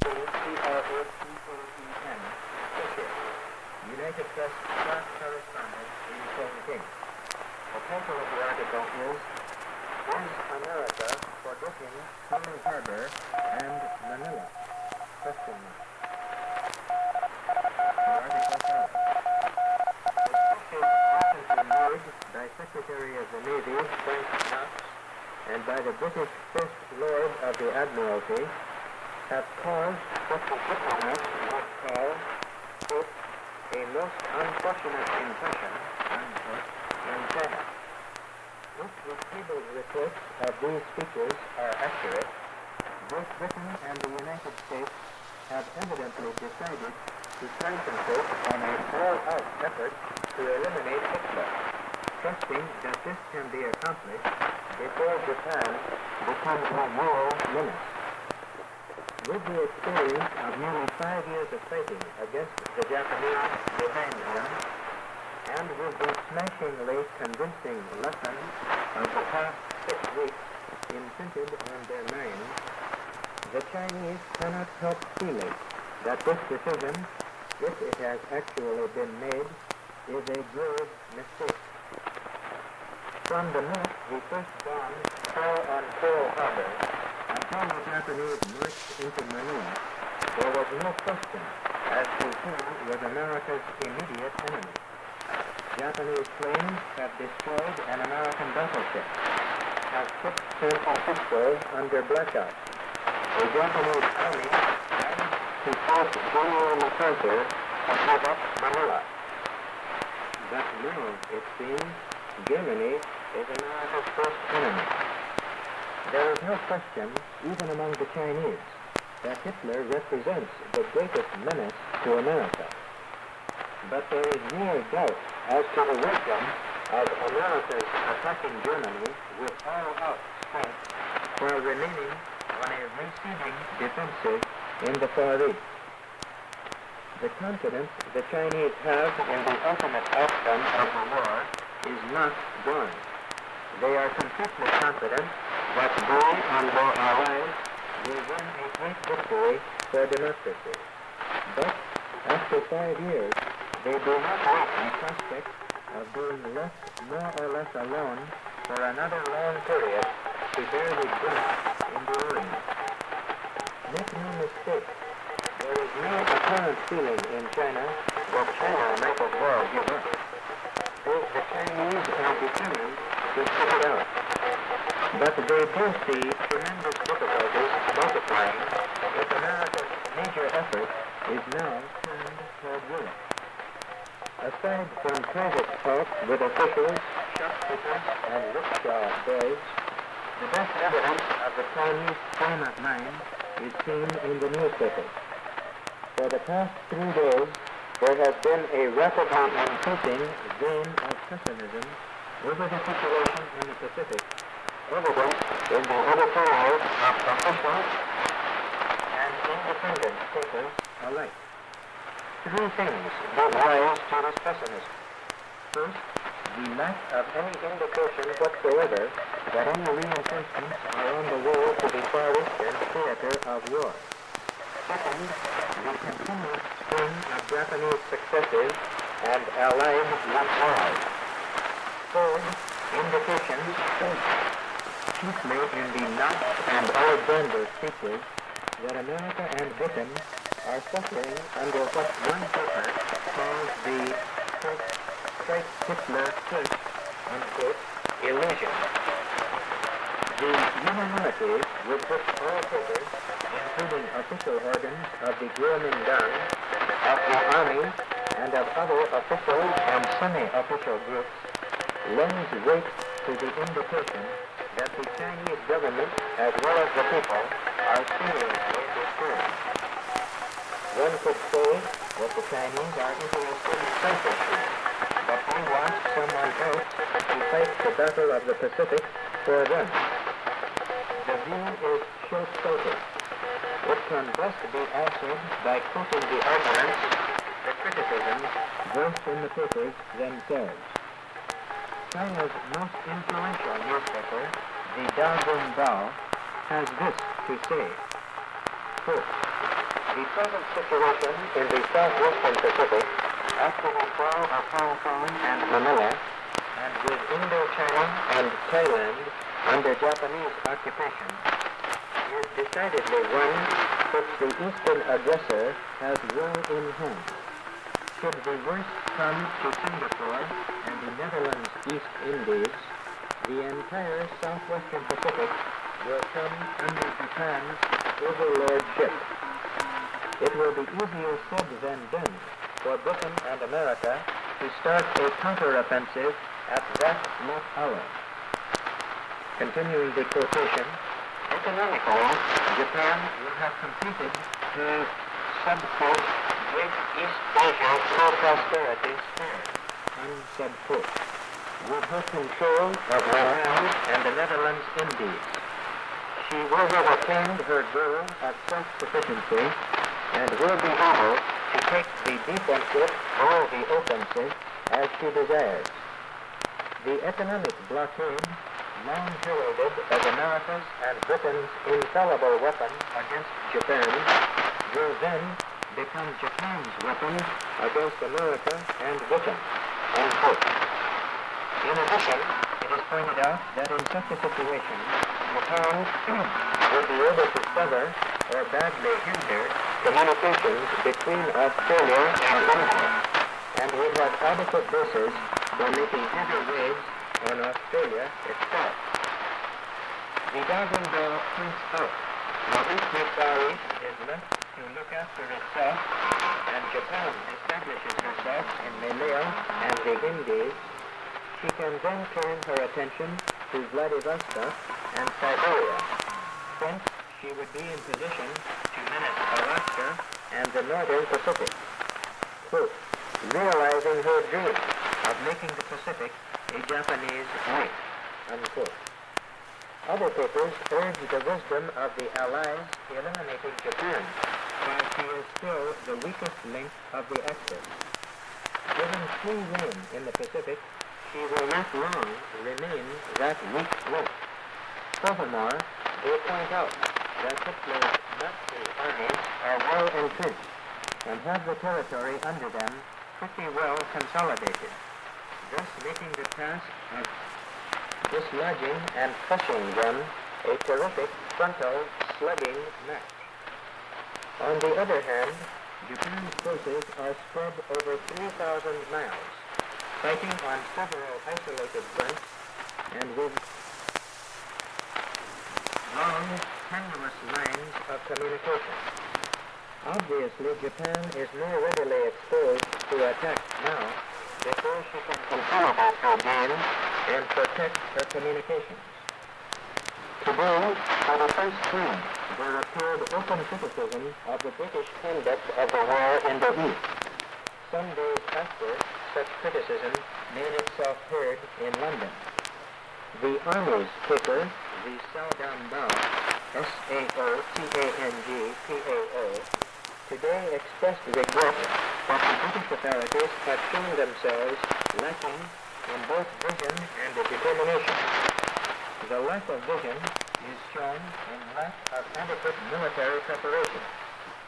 C-R-O-C-K-E-N, Fisher, United Press staff correspondent in Chungking. The title of the article is America Forgetting Pearl Harbor and Manila? Question mark. The article follows. The speeches recently made by Secretary of the Navy, Frank Knox, and by the British First Lord of the Admiralty have caused what the diplomats would call, quote, a most unfortunate impression, unquote, in China. If the cabled reports of these speeches are accurate, both Britain and the United States have evidently decided to concentrate on a all-out effort to eliminate Hitler, trusting that this can be accomplished before Japan becomes a world menace. With the experience of nearly 5 years of fighting against the Japanese behind them, and with the smashingly convincing lesson of the past 6 weeks imprinted on their minds, the Chinese cannot help feeling that this decision, if it has actually been made, is a grave mistake. From the minute we first bombed Pearl Harbor until the Japanese marched into Manila, there was no question as to who was America's immediate enemy. Japanese planes have destroyed an American battleship, have put San Francisco under blackout. The Japanese army managed to force General MacArthur to give up Manila. But now, it seems, Germany is America's first enemy. There is no question, even among the Chinese, that Hitler represents the greatest menace to America. But there is more doubt as to the wisdom of America's attacking Germany with all-out strength while remaining on a receding defensive in the Far East. The confidence the Chinese have in the ultimate outcome of the war is not gone. They are completely confident that they and their allies will win a great victory for democracy. But after 5 years, they do not like the prospect of being left more or less alone for another long period to bear the brunt in the arena. Make no mistake, there is no apparent feeling in China that China might as well give up. The Chinese are determined to stick it out. But they do see tremendous difficulties multiplying if America's major effort is now turned toward Europe. Aside from private talk with officials, shopkeepers, and rickshaw boys, the best evidence of the Chinese frame of mind is seen in the newspapers. For the past 3 days, there has been a rapidly increasing vein of pessimism over the situation in the Pacific, evident in the editorials of officials and independent papers alike. 3 things give rise to this pessimism. First, the lack of any indication whatsoever that any reinforcements are on the way to the Far Eastern theater of war. Second, the continuous string of Japanese successes and allied withdrawals. Third, indications, chiefly in the Knox and Alexander speeches, that America and Britain are suffering under what one paper calls the strike Hitler first, unquote, illusion. The unanimity with which all papers, including official organs of the Kuomintang, of the Army, and of other official and semi-official groups, lends weight to the indication that the Chinese government, as well as the people, are seriously disturbed. One could say that the Chinese are interested selfishly, but they want someone else to fight the Battle of the Pacific for them. The view is short-sighted. It can best be answered by quoting the arguments, the criticisms, voiced in the papers themselves. China's most influential newspaper, the Dao, has this to say, quote, The present situation in the southwestern Pacific, after the fall of Hong Kong and Manila, and with Indochina and Thailand under Japanese occupation, is decidedly one which the Eastern aggressor has well in hand. Should the worst come to Singapore and the Netherlands East Indies, the entire southwestern Pacific will come under Japan's overlordship. It will be easier said than done for Britain and America to start a counteroffensive at that late hour. Continuing the quotation, economically, Japan will have completed her subquote Great East Asia pro-prosperity sphere, unsubquote, with her control of Manila and the Netherlands Indies. She will have attained her goal of self-sufficiency and will be able to take the defensive or the offensive as she desires. The economic blockade, long heralded as America's and Britain's infallible weapon against Japan, will then become Japan's weapon against America and Britain. Unquote. In addition, it is pointed out that in such a situation, Japan will be able to sever or badly hinder communications between Australia and India, and would have adequate bases for making heavy raids on Australia itself. The Darwin Bill points out that if the Far East is left to look after itself, and Japan establishes herself in Malaya and the Indies, she can then turn her attention to Vladivostok and Siberia, whence she would be in position to menace Alaska and the northern Pacific. Quote, realizing her dream of making the Pacific a Japanese lake. Unquote. Other papers urge the wisdom of the Allies eliminating Japan, while she is still the weakest link of the Axis. Given free rein in the Pacific, she will not long remain that weak link. Furthermore, they point out that Hitler's Nazi armies are well entrenched and have the territory under them pretty well consolidated, thus making the task of dislodging and crushing them a terrific frontal slugging match. On the other hand, Japan's forces are spread over 3,000 miles, fighting on several isolated fronts and with long, tenuous lines of communication. Obviously, Japan is more readily exposed to attack now before she can consolidate her gain and protect her communications. Today, for the first time, there appeared open criticism of the British conduct of the war in the East. Some days after, such criticism made itself heard in London. The Army's paper, the Saodam Bao, Saotangpao, today expressed regret that the British authorities have shown themselves lacking in both vision and determination. The lack of vision is shown in lack of adequate military preparation,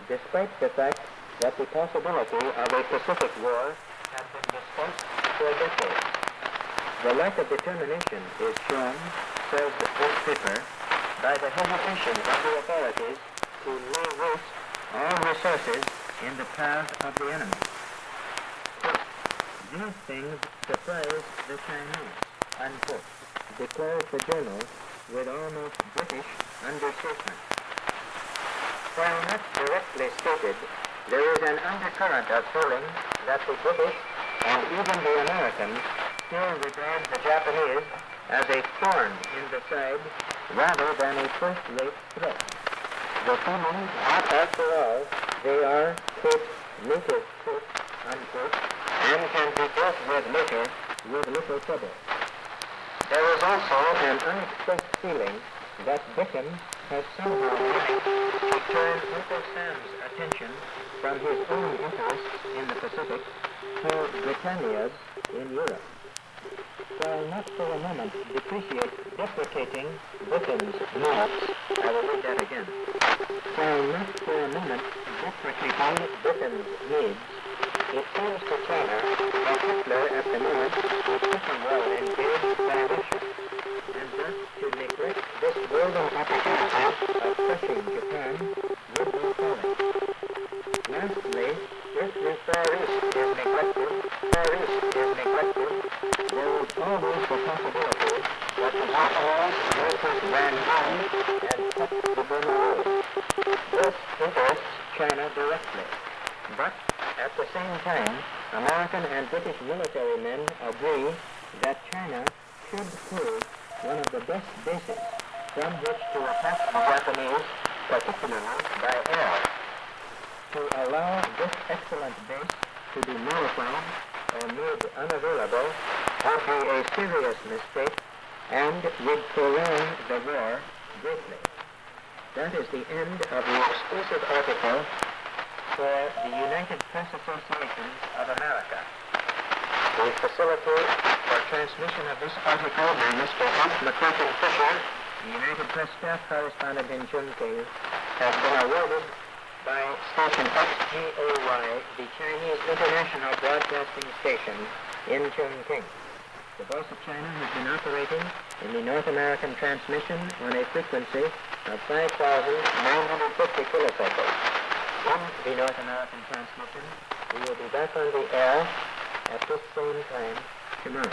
despite the fact that the possibility of a Pacific War had been discussed for decades. The lack of determination is shown, says this paper, by the hesitation of the authorities to lay waste all resources in the path of the enemy. These things surprise the Chinese, unquote, declares the journal with almost British understatement. While not directly stated, there is an undercurrent of feeling that the British and even the Americans still regard the Japanese as a thorn in the side rather than a first-rate threat. The feeling that, after all, they are, quote, native, quote, unquote, and can be dealt with later with little trouble. There is also an unexpressed feeling that Britain has somehow managed to turn Uncle Sam's attention from his own interests in the Pacific to Britannia's in Europe. While not for a moment deprecating Britain's merits, I will read that again. While not for a moment desperately fund Britain's needs, it seems to China that Hitler at the moment is pushing well engaged by Russia, and thus to neglect this golden opportunity of crushing Japan would be folly. Lastly, if the Far East is neglected, there is always the possibility that the Japanese will take Van Home and cut the Burma Road. This interests China directly, but at the same time, American and British military men agree that China should prove one of the best bases from which to attack the Japanese, particularly by air. To allow this excellent base to be nullified or made unavailable would be a serious mistake and would prolong the war greatly. That is the end of the exclusive article for the United Press Associations of America. The facility for transmission of this article by Mr. F. McCracken Fisher, the United Press staff correspondent in Chungking, has been awarded by station XGOY, the Chinese International Broadcasting Station in Chungking. The Voice of China has been operating in the North American transmission on a frequency of 5,950 kilocycles. In the North American transmission, we will be back on the air at this same time tomorrow.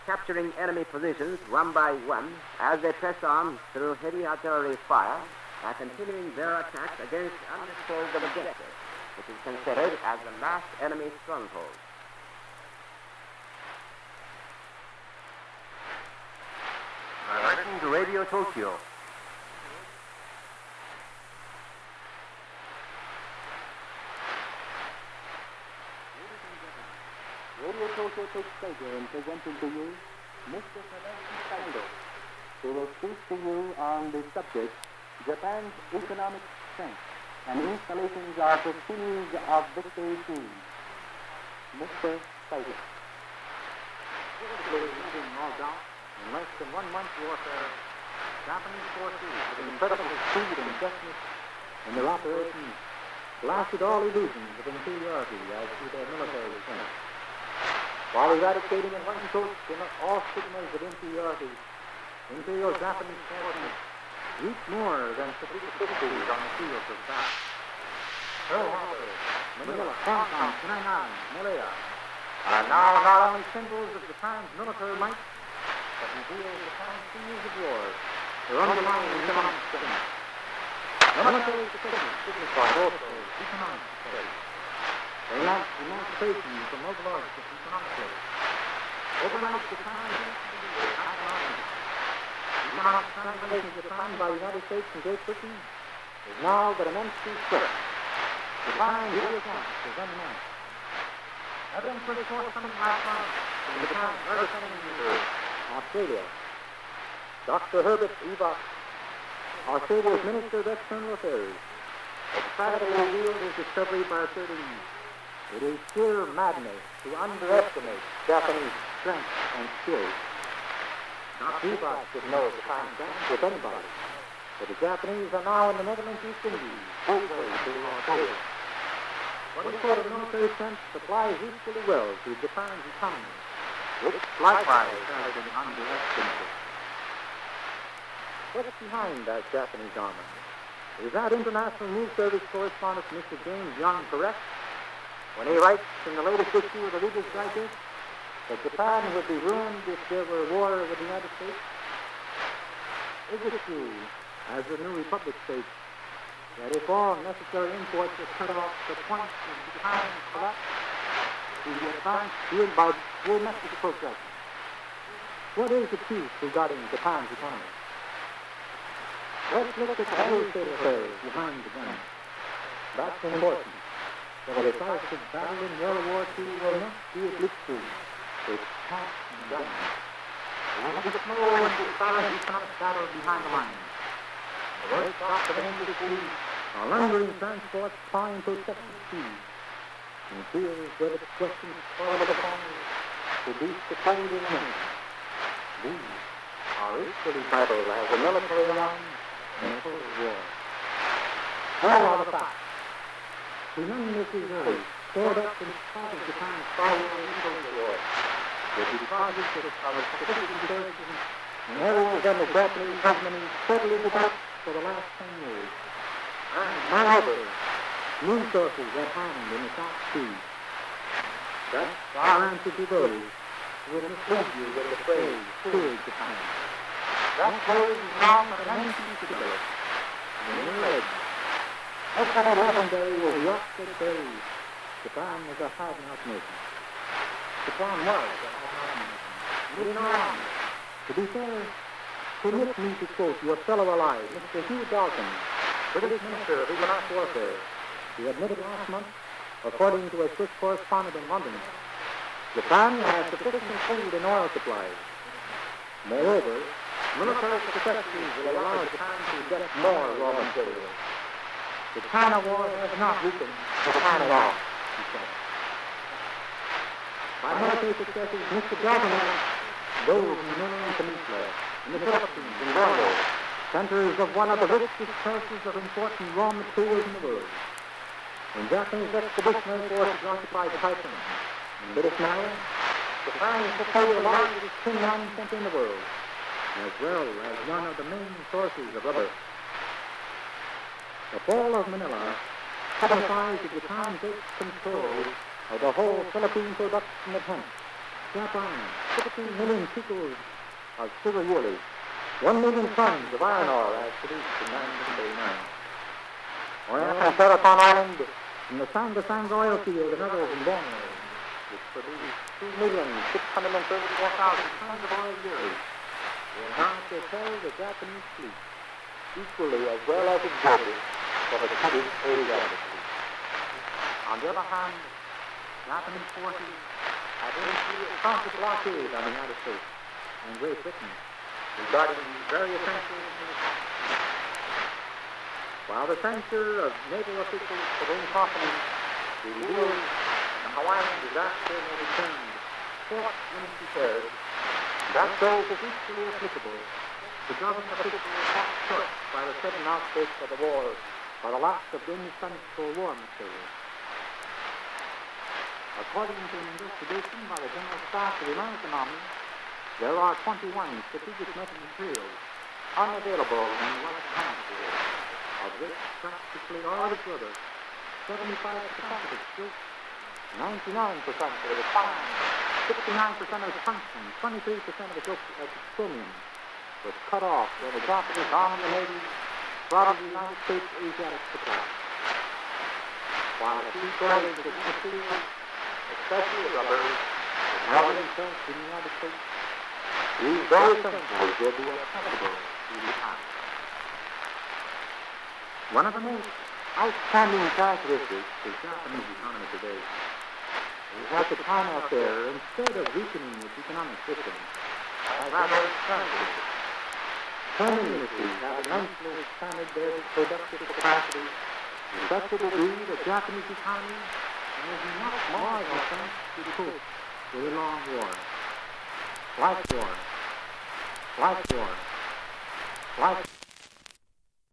Capturing enemy positions one by one as they press on through heavy artillery fire and continuing their attack against undisposed objectives, which is considered as the last enemy stronghold. Listening to Radio Tokyo. Radio Tokyo takes pleasure in presenting to you Mr. Sando, who will speak to you on the subject Japan's economic strength and installations are the series of victory themes. Mr. Saito. In less than 1 month warfare, Japanese forces with incredible speed and deftness in their operations blasted all illusions of inferiority as to their military strength. While eradicating in one coast all stigmas of inferiority, Imperial Japanese forces reached more than strategic victories on the fields of battle. Pearl Harbor, Manila, Hong Kong, Shanghai, Malaya are now not only symbols of Japan's military might, but reveal Japan's series of wars, their underlying economic strength. Military successes signify also economic success. They lack emancipation from local ownership economically. Overnight, Japan economic transformation of Japan by the United States and Great Britain is now but an empty threat. Japan's real account is unmatched. Evidence was forthcoming last month from Japan's representative in Australia. Dr. Herbert Evok, Australia's Minister of External Affairs, excitedly revealed his discovery by asserting, "It is sheer madness to underestimate Japanese strength and skill." Dr. Evok should know Japan stands with anybody, but the Japanese are now in the Netherlands East Indies, halfway to Australia. What is sort of military strength applies equally well to Japan's economy, which likewise has been underestimated. What's behind that Japanese armor? Is that International News Service correspondent Mr. James Young correct when he writes in the latest issue of the Reader's Digest that Japan would be ruined if there were war with the United States? Is it true, as the New Republic states, that if all necessary imports are cut off, the point of Japan's collapse is the advance fueled by domestic progress? What is the truth regarding Japan's economy? Let's look at the wholesale affairs behind the gun. That's important. The decisive battle in World War II will not be a blitzkrieg. It's top and down. We will get more into the solid economic battle behind the lines. The worst off of industry are lumbering transports flying to excessive speed. In fields where the questions called upon to be supported in the These are equally vital as the military line in a total war. All are the facts. Tremendous reserves stored up in spite of Japan's 5-year war. The deposits of sufficient resources in areas than the Japanese government steadily developed for the last 10 years. And moreover, new sources at hand in the South Sea. That's our answer to those who would mislead you with the phrase, poor Japan. That phrase is now but an ancient cigarette. In your legs. Yesterday legendary was yesterday. Japan was a hard-knock nation. Japan was a hard-knock nation. Moving on. To be fair, permit me to quote your fellow ally, Mr. Hugh Dalton, British Minister of Economic Warfare. He admitted last month, according to a Swiss correspondent in London, Japan has sufficient food and oil supplies. Moreover, military successes will allow Japan to get more raw materials. The China war has not weakened Japan at all, he said. By military successes, Mr. Dalton announced those in the Northern Peninsula, in the Philippines, and Borneo, centers of one of the richest sources of important raw materials in the world. When Japanese expeditionary forces occupied Taiwan, in British Malaya, Japan is supposed to the largest tin mining center in the world, as well as one of the main sources of rubber. The fall of Manila signifies that Japan takes control of the whole Philippine production of hemp, Japan, 16 million kilos of sugar yearly, 1 million tons of iron ore as produced in 1939. Oil from Telephone Island, from the Sanga oil field and others in Borneo, which produced 2,634,000 tons of oil yearly, will now propel the Japanese fleet equally as well as exerted for the British Asiatic fleet. On the other hand, Japanese forces have initiated a constant blockade on the United States and Great Britain regarding these very essential military. While the censure of naval officials for incompetent reveals the Hawaiian disaster may be termed fought when prepared, that goal is equally applicable to government officials not struck by the sudden outbreak of the war by the lack of indispensable war materials. According to an investigation by the General Staff of the American Army, there are 21 strategic materials unavailable in the Western Hemisphere, of which practically all is rubber, 75% of its silk, 99% of its fine, 69% of its tungsten, 23% of its chromium, was cut off when the Japanese Army and Navy brought the United States Asiatic supply. While a few shortages of materials, especially rubber, is now being sent to the United States, these very essentials will be accessible to Japan. One of the most outstanding characteristics of Japanese economy today is that the China affair, instead of weakening its economic system, has rather strengthened it. Some industries have immensely expanded their productive capacity to such a degree that Japanese economy has enough margin thanks to the cope with a long war. Like war.